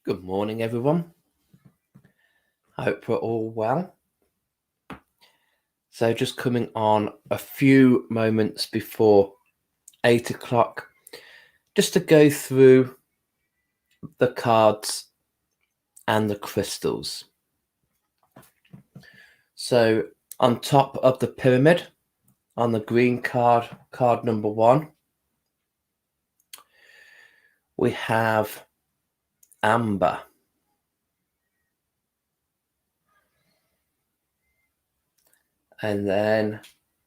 Good morning, everyone. I hope we're all well. So just coming on a few moments before 8 o'clock, just to go through the cards and the crystals. So on top of the pyramid, on the green card, card number 1, we have amber. And then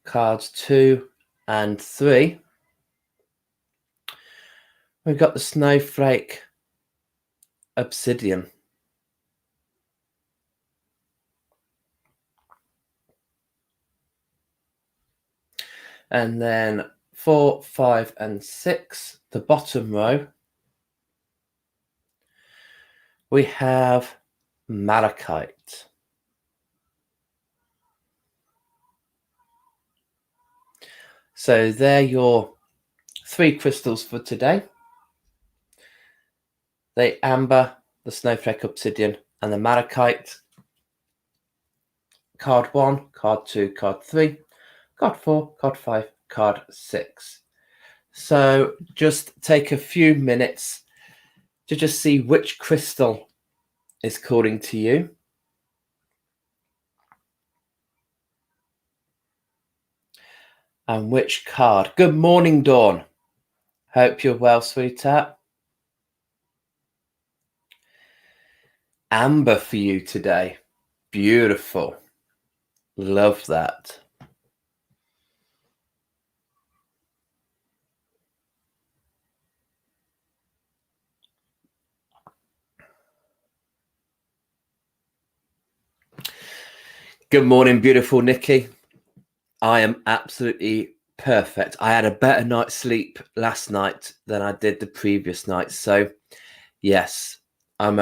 cards 2 and 3, we've got the snowflake obsidian. And then 4, 5, and 6, the bottom row, we have malachite. So they're your 3 crystals for today. The amber, the snowflake obsidian, and the malachite. Card 1, card 2, card 3, card 4, card 5, card 6. So just take a few minutes to just see which crystal is calling to you. And which card. Good morning, Dawn. Hope you're well, sweetheart. Amber for you today. Beautiful. Love that. Good morning, beautiful Nikki. I am absolutely perfect. I had a better night's sleep last night than I did the previous night. So yes, I'm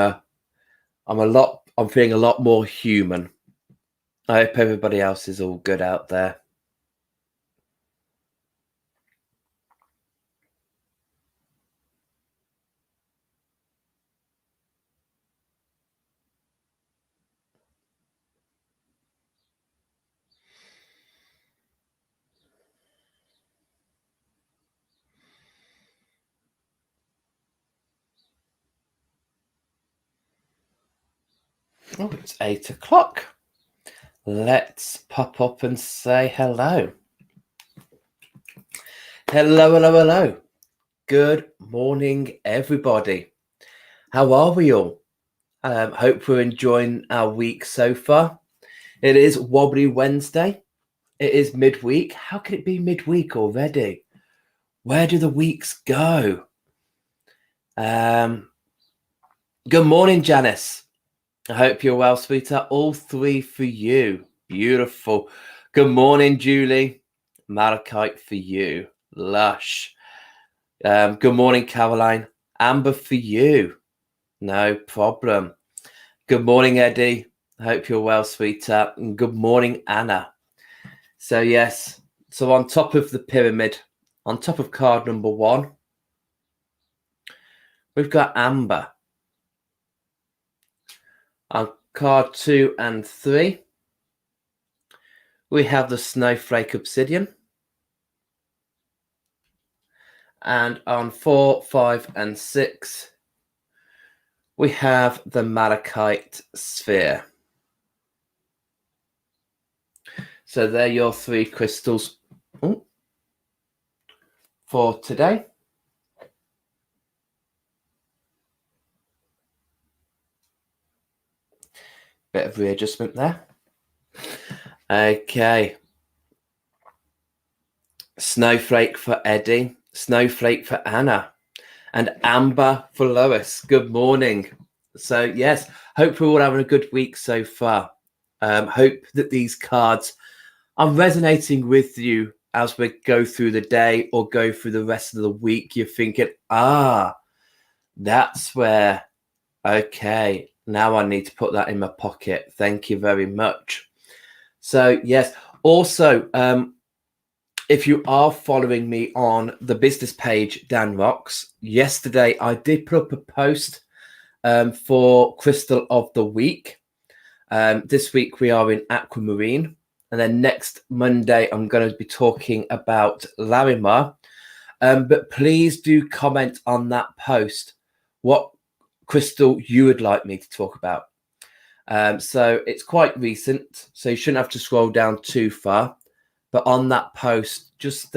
feeling a lot more human. I hope everybody else is all good out there. Oh, it's 8 o'clock. Let's pop up and say hello. Hello, hello, hello. Good morning, everybody. How are we all? Hope we're enjoying our week so far. It is Wobbly Wednesday. It is midweek. How can it be midweek already? Where do the weeks go? Good morning, Janice. I hope you're well, sweetheart. All 3 for you. Beautiful. Good morning, Julie. Malachite for you. Lush. Good morning, Caroline. Amber for you. No problem. Good morning, Eddie. I hope you're well, sweetheart. And good morning, Anna. So yes, so on top of the pyramid, on top of card number 1, we've got amber. On card 2 and 3, we have the snowflake obsidian. And on 4, 5, and 6, we have the malachite sphere. So they're your 3 crystals for today. Bit of readjustment there. Okay. Snowflake for Eddie, snowflake for Anna, and amber for Lois. Good morning. So yes, hope we're all having a good week so far. Hope that these cards are resonating with you as we go through the day or go through the rest of the week. You're thinking, that's where, okay, now I need to put that in my pocket. Thank you very much. So yes, also, if you are following me on the business page, Dan Rocks, yesterday I did put up a post for Crystal of the Week. This week we are in Aquamarine, and then next Monday I'm going to be talking about Larimar. But please do comment on that post what crystal you would like me to talk about. So it's quite recent, so you shouldn't have to scroll down too far. But on that post, just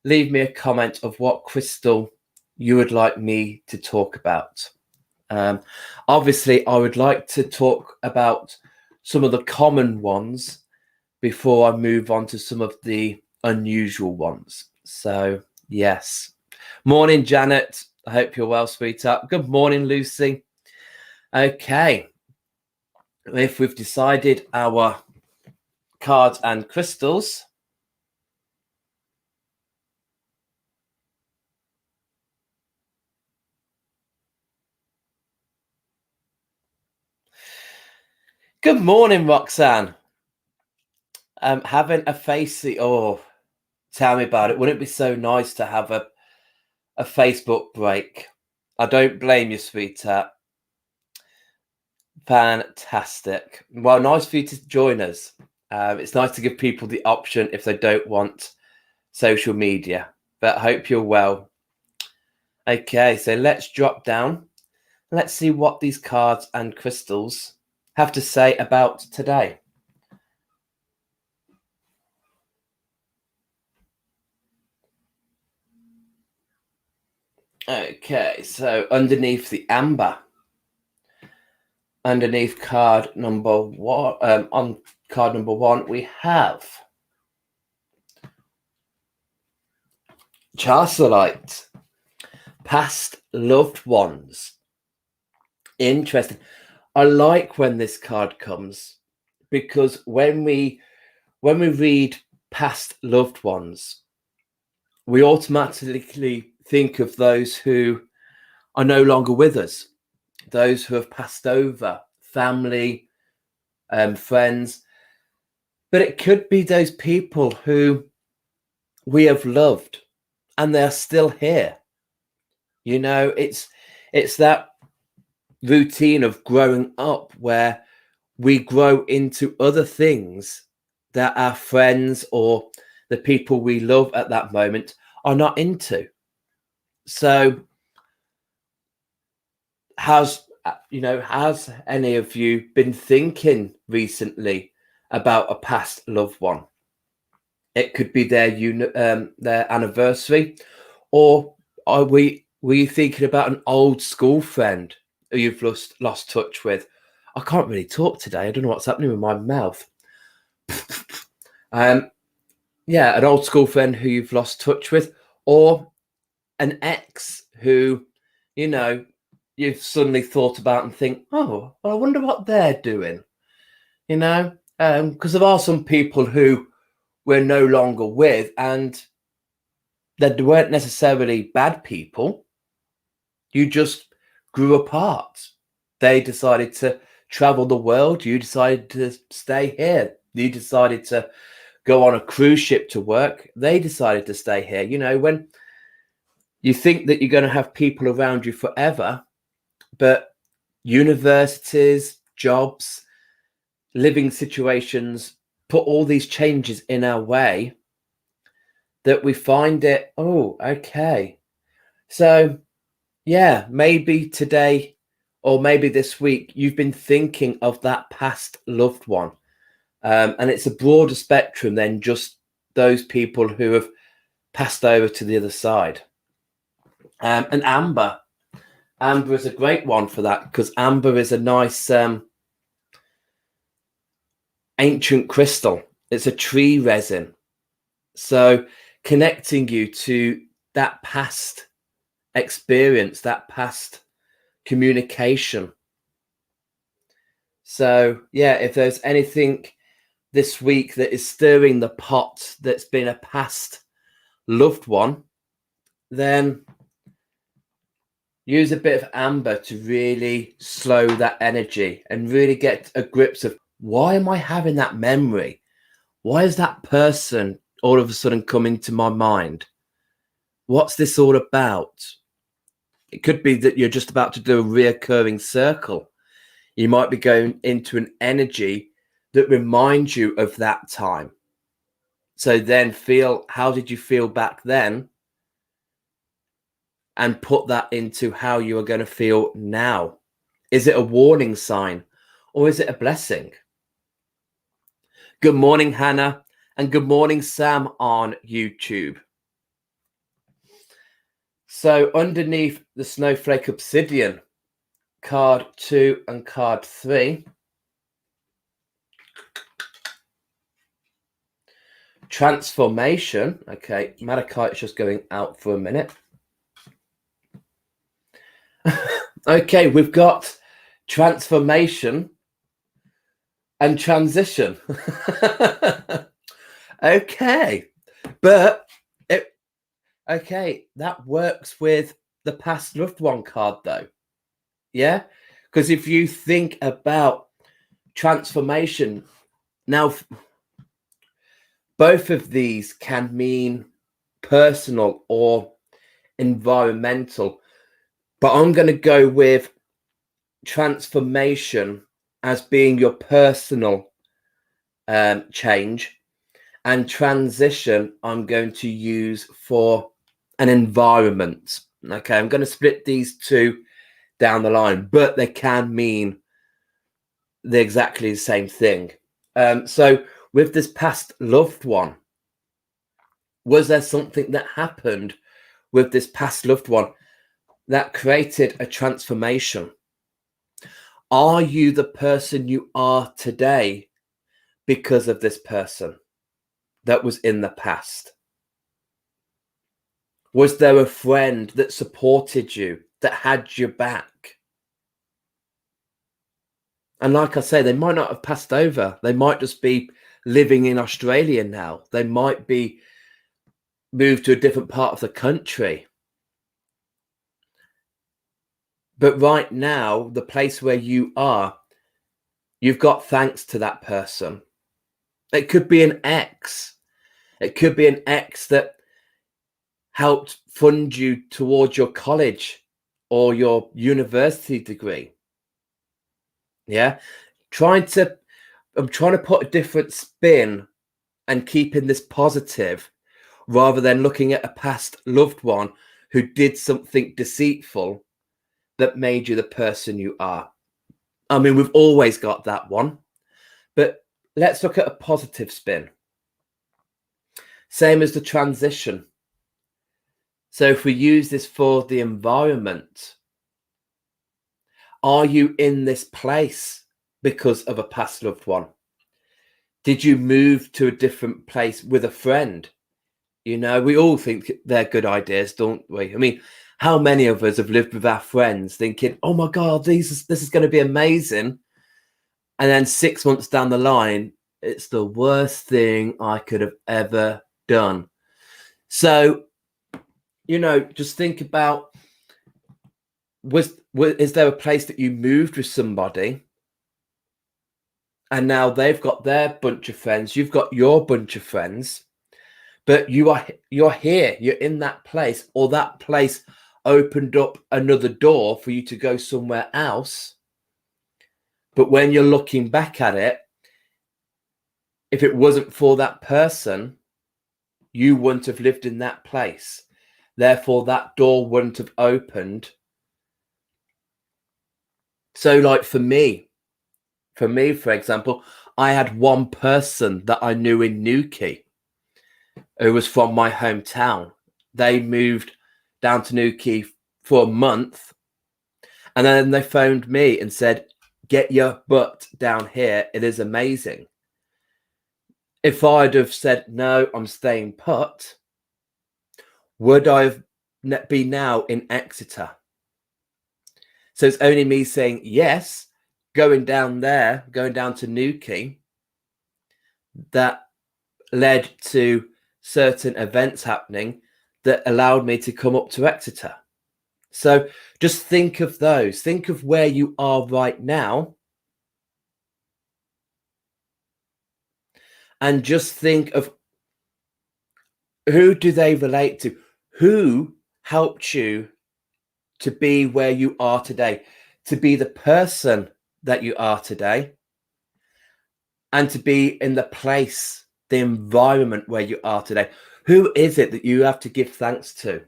leave me a comment of what crystal you would like me to talk about. Obviously, I would like to talk about some of the common ones before I move on to some of the unusual ones. So, yes. Morning, Janet. I hope you're well, sweetheart. Good morning, Lucy. Okay. If we've decided our cards and crystals, good morning, Roxanne. Having a facey. Oh, tell me about it. Wouldn't it be so nice to have a Facebook break? I don't blame you, sweetheart. Fantastic. Well, nice for you to join us. It's nice to give people the option if they don't want social media, but I hope you're well. Okay, so let's drop down. Let's see what these cards and crystals have to say about today. Okay, so underneath the amber, underneath card number one, on card number one, we have Charcelite, past loved ones. Interesting. I like when this card comes because when we read past loved ones, we automatically think of those who are no longer with us, those who have passed over, family, friends. But it could be those people who we have loved and they're still here. You know, it's that routine of growing up where we grow into other things that our friends or the people we love at that moment are not into. So has any of you been thinking recently about a past loved one? It could be their anniversary, or were you thinking about an old school friend who you've lost touch with? I can't really talk today. I don't know what's happening with my mouth. Yeah, an old school friend who you've lost touch with, or an ex who, you've suddenly thought about and think, oh, well, I wonder what they're doing. Because there are some people who we're no longer with, and they weren't necessarily bad people. You just grew apart. They decided to travel the world. You decided to stay here. You decided to go on a cruise ship to work. They decided to stay here. When you think that you're going to have people around you forever, but universities, jobs, living situations put all these changes in our way that we find it, oh, okay. So, yeah, maybe today or maybe this week, you've been thinking of that past loved one. And it's a broader spectrum than just those people who have passed over to the other side. And amber is a great one for that, because amber is a nice ancient crystal. It's a tree resin. So connecting you to that past experience, that past communication. So, yeah, if there's anything this week that is stirring the pot that's been a past loved one, then use a bit of amber to really slow that energy and really get a grips of, why am I having that memory? Why is that person all of a sudden come into my mind? What's this all about? It could be that you're just about to do a reoccurring circle. You might be going into an energy that reminds you of that time. So then feel, how did you feel back then? And put that into how you are going to feel now. Is it a warning sign or is it a blessing? Good morning, Hannah, and good morning, Sam on YouTube. So underneath the Snowflake Obsidian, card 2 and card 3, transformation. Okay, Malachite is just going out for a minute. Okay, we've got transformation and transition. Okay, but that works with the past loved one card though. Yeah, because if you think about transformation, now both of these can mean personal or environmental, but I'm going to go with transformation as being your personal change, and transition I'm going to use for an environment. Okay, I'm going to split these two down the line, but they can mean exactly the same thing. So with this past loved one, was there something that happened with this past loved one that created a transformation? Are you the person you are today because of this person that was in the past? Was there a friend that supported you, that had your back? And like I say, they might not have passed over. They might just be living in Australia now. They might be moved to a different part of the country. But right now, the place where you are, you've got thanks to that person. It could be an ex. It could be an ex that helped fund you towards your college or your university degree. Yeah. I'm trying to put a different spin and keeping this positive rather than looking at a past loved one who did something deceitful that made you the person you are. I mean, we've always got that one, but let's look at a positive spin. Same as the transition. So if we use this for the environment, are you in this place because of a past loved one? Did you move to a different place with a friend? You know, we all think they're good ideas, don't we? I mean, how many of us have lived with our friends thinking, oh my God, this is going to be amazing. And then 6 months down the line, it's the worst thing I could have ever done. So, you know, just think about, is there a place that you moved with somebody and now they've got their bunch of friends, you've got your bunch of friends, but you're here, you're in that place, or that place opened up another door for you to go somewhere else. But when you're looking back at it, if it wasn't for that person, you wouldn't have lived in that place. Therefore, that door wouldn't have opened. So like for me, for example, I had one person that I knew in Newquay who was from my hometown. They moved down to Newquay for a month, and then they phoned me and said, get your butt down here. It is amazing. If I'd have said, no, I'm staying put, would I be now in Exeter? So it's only me saying yes, going down to Newquay, that led to certain events happening that allowed me to come up to Exeter. So just think of those. Think of where you are right now. And just think of, who do they relate to? Who helped you to be where you are today, to be the person that you are today, and to be in the place, the environment where you are today. Who is it that you have to give thanks to?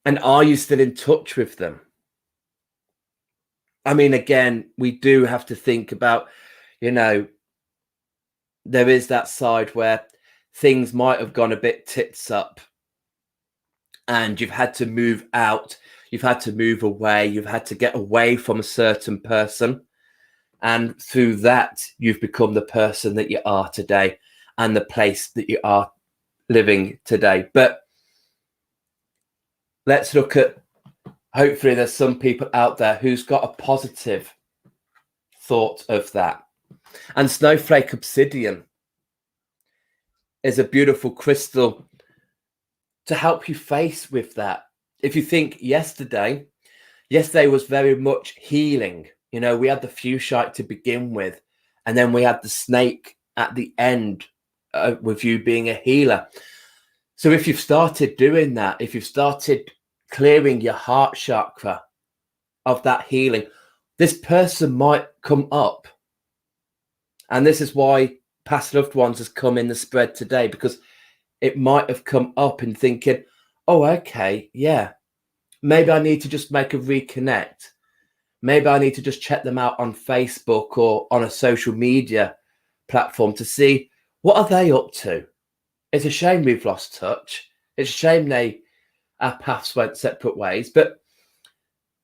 And are you still in touch with them? I mean, again, we do have to think about, there is that side where things might have gone a bit tits up and you've had to move out, you've had to move away, you've had to get away from a certain person. And through that, you've become the person that you are today and the place that you are living today. But let's look at, hopefully there's some people out there who's got a positive thought of that. And Snowflake Obsidian is a beautiful crystal to help you face with that. If you think yesterday was very much healing. We had the fuchsite to begin with, and then we had the snake at the end with you being a healer. So if you've started doing that, if you've started clearing your heart chakra of that healing, this person might come up. And this is why Past Loved Ones has come in the spread today, because it might have come up in thinking, oh, okay, yeah, maybe I need to just make a reconnect. Maybe I need to just check them out on Facebook or on a social media platform to see what are they up to. It's a shame we've lost touch. It's a shame our paths went separate ways. But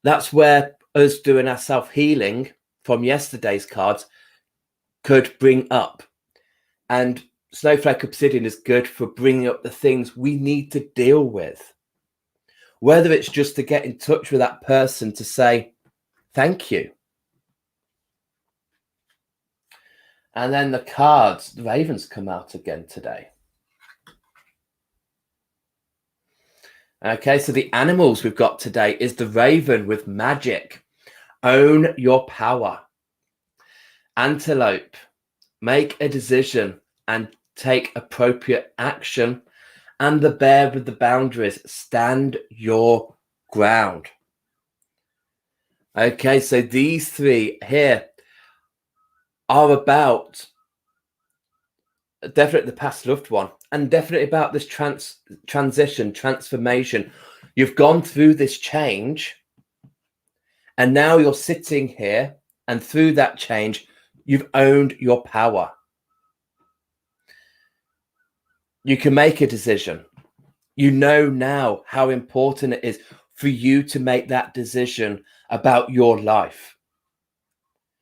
that's where us doing our self-healing from yesterday's cards could bring up. And Snowflake Obsidian is good for bringing up the things we need to deal with. Whether it's just to get in touch with that person to say, thank you. And then the cards, the ravens come out again today. Okay, so the animals we've got today is the raven with magic. Own your power. Antelope, make a decision and take appropriate action. And the bear with the boundaries, stand your ground. Okay, so these three here are about definitely the past loved one and definitely about this transformation. You've gone through this change and now you're sitting here, and through that change, you've owned your power. You can make a decision. You know now how important it is for you to make that decision about your life.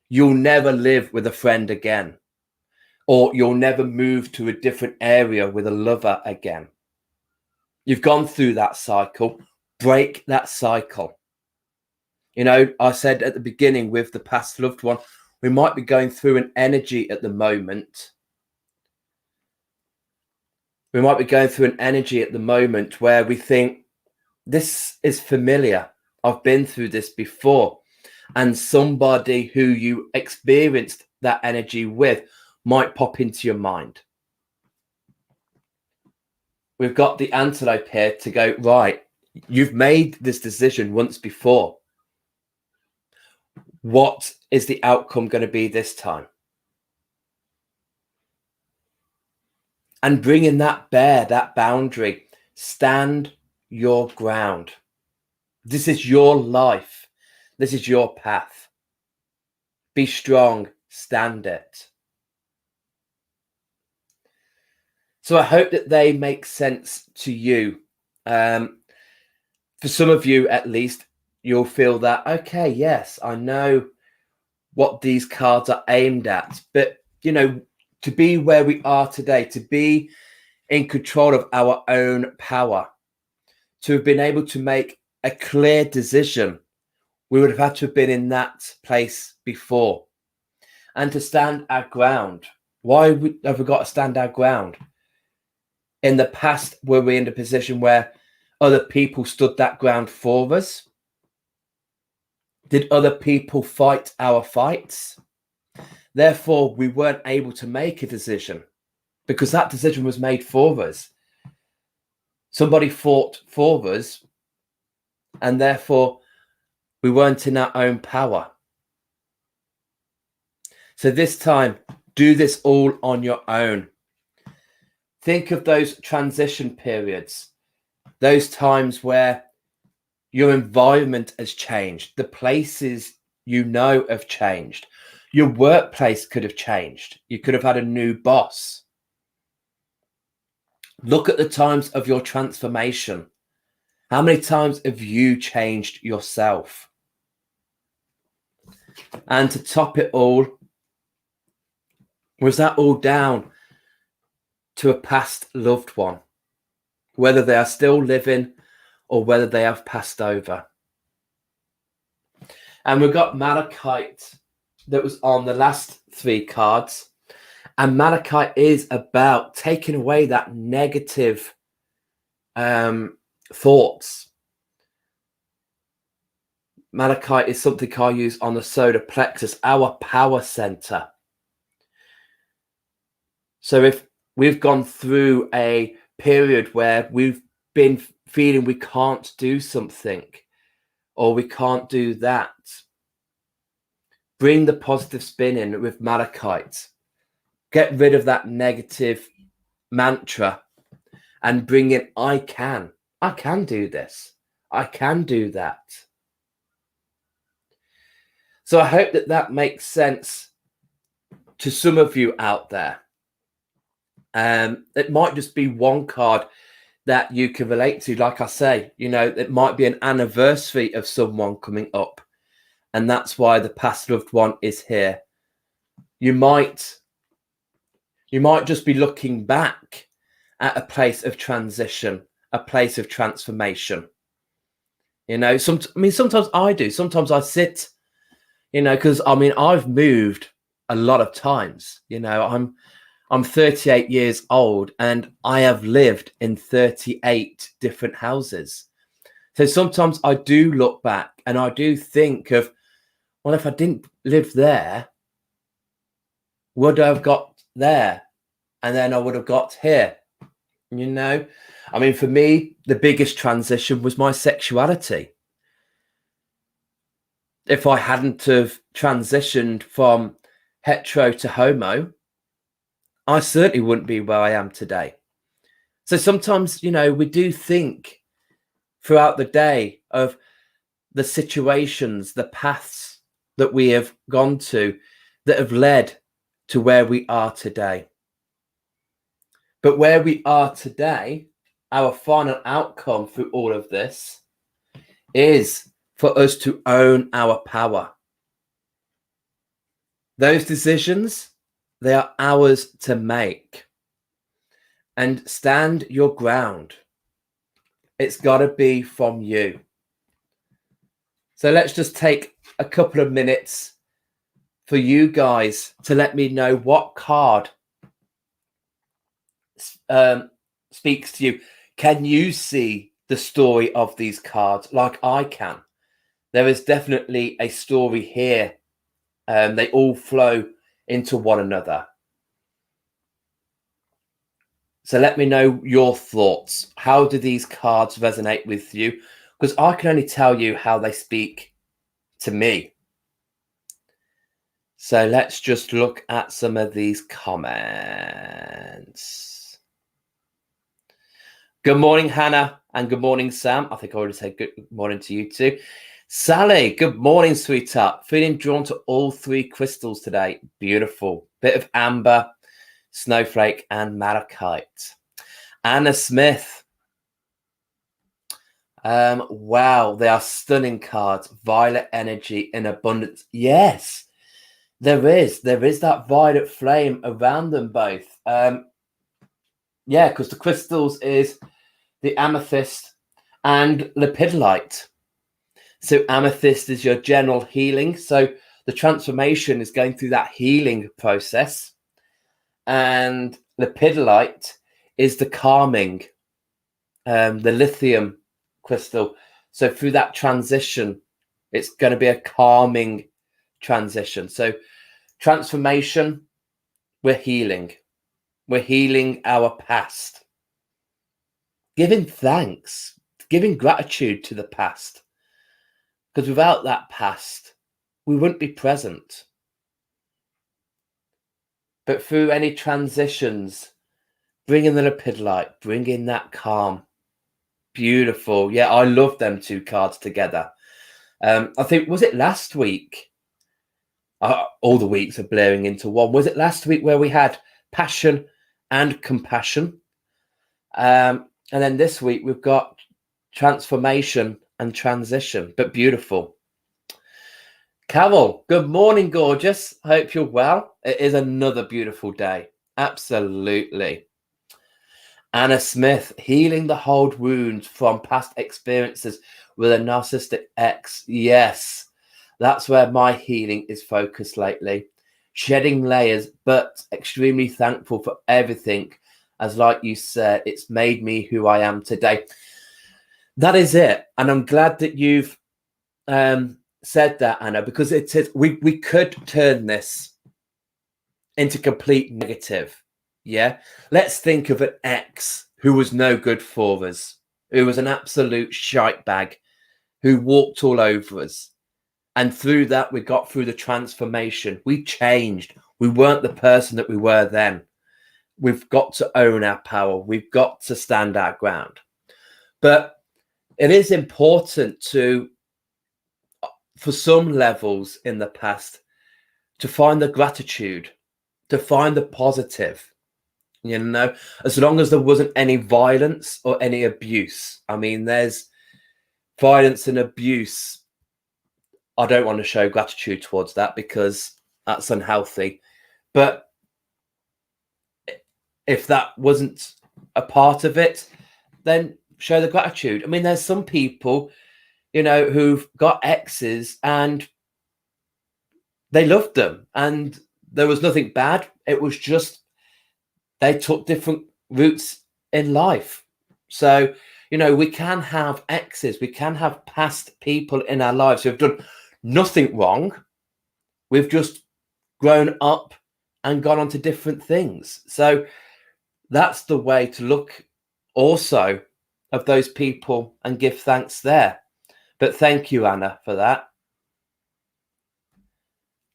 You'll never live with a friend again, or you'll never move to a different area with a lover again. You've gone through that cycle. Break that cycle. I said at the beginning with the past loved one, we might be going through an energy at the moment. We might be going through an energy at the moment where we think, this is familiar. I've been through this before. And somebody who you experienced that energy with might pop into your mind. We've got the antelope here to go, right, you've made this decision once before. What is the outcome going to be this time? And bringing that bear, that boundary, stand your ground. This is your life. This is your path. Be strong, stand it. So I hope that they make sense to you. For some of you, at least, you'll feel that, okay, yes, I know what these cards are aimed at. But, to be where we are today, to be in control of our own power, to have been able to make a clear decision, we would have had to have been in that place before. And to stand our ground. Why have we got to stand our ground? In the past, were we in a position where other people stood that ground for us? Did other people fight our fights? Therefore, we weren't able to make a decision because that decision was made for us. Somebody fought for us, and therefore we weren't in our own power. So this time, do this all on your own. Think of those transition periods, those times where your environment has changed, the places you know have changed. Your workplace could have changed. You could have had a new boss. Look at the times of your transformation. How many times have you changed yourself? And to top it all, was that all down to a past loved one, whether they are still living or whether they have passed over? And we've got Malachite that was on the last 3 cards. And Malachite is about taking away that negative thoughts. Malachite is something I use on the solar plexus, our power center. So if we've gone through a period where we've been feeling we can't do something or we can't do that, bring the positive spin in with Malachite. Get rid of that negative mantra and bring in, I can do this. I can do that. So I hope that makes sense to some of you out there. It might just be one card that you can relate to. Like I say, it might be an anniversary of someone coming up, and that's why the past loved one is here. You might just be looking back at a place of transition, a place of transformation. Sometimes I do. Sometimes I sit, because I've moved a lot of times. I'm 38 years old and I have lived in 38 different houses. So sometimes I do look back and I do think of, well, if I didn't live there, would I have got there? And then I would have got here. For me, the biggest transition was my sexuality. If I hadn't have transitioned from hetero to homo, I certainly wouldn't be where I am today. So sometimes, we do think throughout the day of the situations, the paths that we have gone to that have led to where we are today. But where we are today, our final outcome through all of this is for us to own our power. Those decisions, they are ours to make. And stand your ground. It's got to be from you. So let's just take a couple of minutes for you guys to let me know what card speaks to you. Can you see the story of these cards like I can? There is definitely a story here. They all flow into one another. So let me know your thoughts. How do these cards resonate with you? Because I can only tell you how they speak to me. So let's just look at some of these comments. Good morning, Hannah, and good morning, Sam. I think I already said good morning to you too. Sally, good morning, sweetheart. Feeling drawn to all 3 crystals today. Beautiful. Bit of amber, snowflake, and malachite. Anna Smith. Wow, they are stunning cards. Violet energy in abundance. Yes, there is that violet flame around them both. Because the crystals is the amethyst and lepidolite. So amethyst is your general healing. So the transformation is going through that healing process. And lepidolite is the calming, the lithium crystal. So through that transition, it's going to be a calming transition. So transformation, we're healing. We're healing our past. giving thanks, giving gratitude to the past. Because without that past, we wouldn't be present. But through any transitions, bringing the Lepidolite, bringing that calm. Beautiful. Yeah, I love them two cards together. I think, was it last week? All the weeks are blaring into one. Was it last week where we had passion and compassion? And then this week we've got transformation and transition, but beautiful. Carol, good morning, gorgeous. Hope you're well. It is another beautiful day. Absolutely. Anna Smith, healing the hold wounds from past experiences with a narcissistic ex. Yes, that's where my healing is focused lately. Shedding layers, but extremely thankful for everything. As like you said, it's made me who I am today. That is it. And I'm glad that you've said that, Anna, because it is, we could turn this into complete negative. Yeah. Let's think of an ex who was no good for us, who was an absolute shite bag, who walked all over us. And through that, we got through the transformation. We changed. We weren't the person that we were then. We've got to own our power. We've got to stand our ground. But it is important to, for some levels in the past, to find the gratitude, to find the positive. You know, as long as there wasn't any violence or any abuse. I mean, there's violence and abuse. I don't want to show gratitude towards that because that's unhealthy. But if that wasn't a part of it, then show the gratitude. I mean, there's some people, you know, who've got exes and they loved them and there was nothing bad. It was just they took different routes in life. So, you know, we can have exes, we can have past people in our lives who have done nothing wrong. We've just grown up and gone on to different things. So that's the way to look also of those people and give thanks there. But thank you, Anna, for that.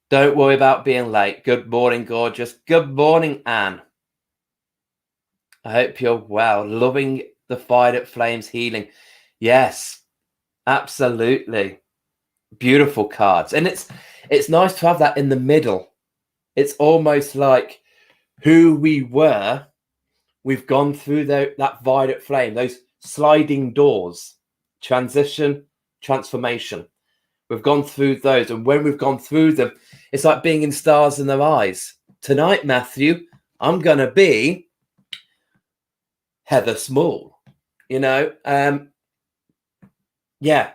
Don't worry about being late. Good morning, gorgeous. Good morning, Anne. I hope you're well. Loving the Fire Flames healing. Yes, absolutely. Beautiful cards. And it's nice to have that in the middle. It's almost like who we were. We've gone through that violet flame, those sliding doors, transition, transformation. We've gone through those. And when we've gone through them, it's like being in Stars in Their Eyes. Tonight, Matthew, I'm going to be Heather Small, you know. Yeah,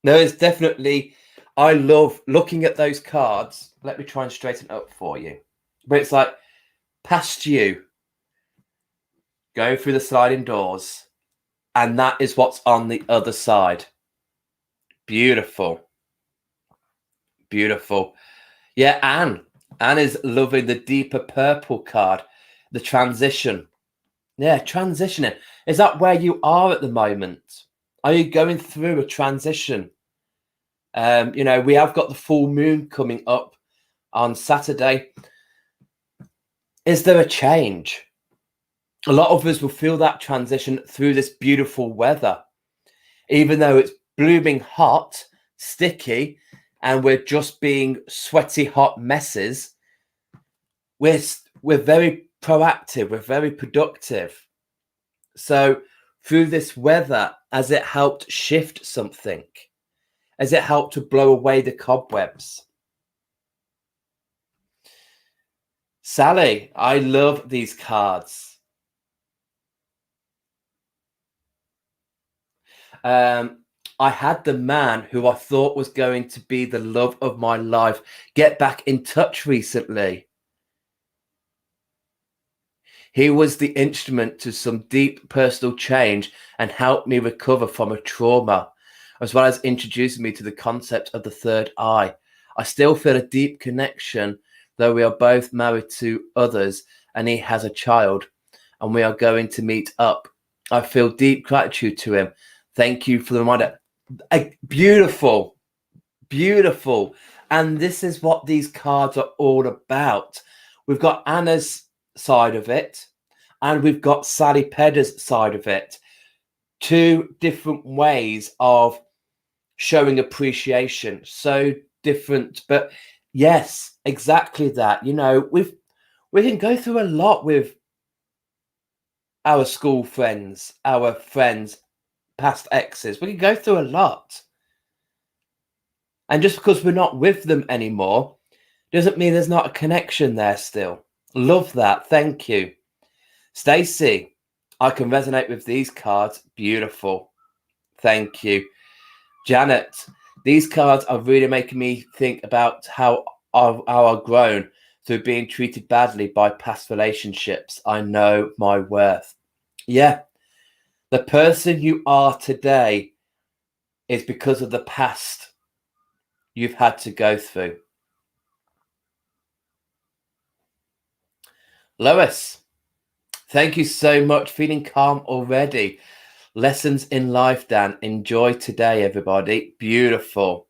no, it's definitely, I love looking at those cards. Let me try and straighten it up for you. But it's like past you, going through the sliding doors, and that is what's on the other side. Beautiful. Beautiful. Yeah, Anne is loving the deeper purple card, the transition. Yeah, transitioning. Is that where you are at the moment? Are you going through a transition? You know, we have got the full moon coming up on Saturday. Is there a change? A lot of us will feel that transition through this beautiful weather. Even though it's blooming hot, sticky, and we're just being sweaty, hot messes, we're very proactive, we're very productive. So through this weather, has it helped shift something? Has it helped to blow away the cobwebs? Sally, I love these cards. I had the man who I thought was going to be the love of my life get back in touch recently. He was the instrument to some deep personal change and helped me recover from a trauma, as well as introducing me to the concept of the third eye. I still feel a deep connection, though we are both married to others and he has a child, and we are going to meet up. I feel deep gratitude to him. Thank you for the reminder. Beautiful, beautiful. And this is what these cards are all about. We've got Anna's side of it, and we've got Sally Pedder's side of it. Two different ways of showing appreciation. So different, but yes, exactly that. You know, we can go through a lot with our school friends, our friends, past exes. We can go through a lot. And just because we're not with them anymore doesn't mean there's not a connection there still. Love that. Thank you. Stacey, I can resonate with these cards. Beautiful. Thank you. Janet, these cards are really making me think about how I've grown through being treated badly by past relationships. I know my worth. Yeah. The person you are today is because of the past you've had to go through. Lois, thank you so much. Feeling calm already. Lessons in life, Dan. Enjoy today, everybody. Beautiful.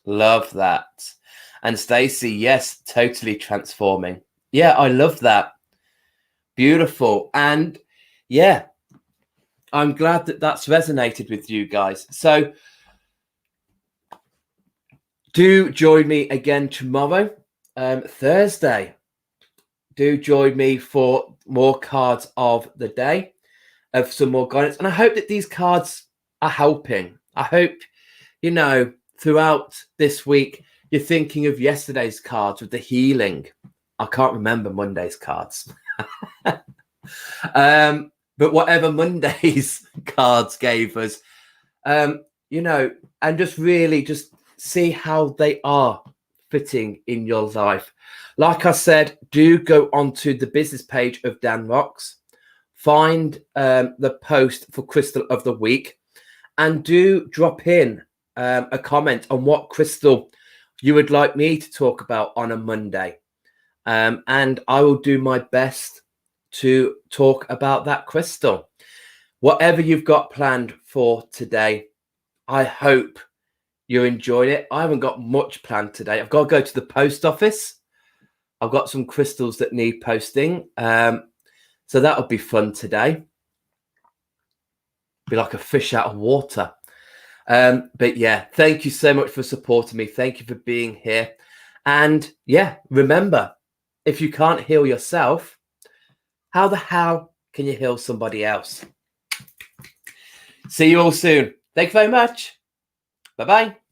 Love that. And Stacey, yes, totally transforming. Yeah, I love that. Beautiful. And yeah, I'm glad that that's resonated with you guys. So do join me again tomorrow, Thursday. Do join me for more cards of the day, of some more guidance. And I hope that these cards are helping. I hope, you know, throughout this week, you're thinking of yesterday's cards with the healing. I can't remember Monday's cards. But whatever Monday's cards gave us, you know, and just really just see how they are fitting in your life. Like I said, do go onto the business page of Dan Rocks, find the post for Crystal of the Week, and do drop in a comment on what crystal you would like me to talk about on a Monday. And I will do my best to talk about that crystal. Whatever you've got planned for today, I hope you enjoyed it. I haven't got much planned today. I've got to go to the post office. I've got some crystals that need posting. So that'll be fun today. Be like a fish out of water. But yeah, thank you so much for supporting me. Thank you for being here. And yeah, remember, if you can't heal yourself, how the hell can you heal somebody else? See you all soon. Thank you very much. Bye-bye.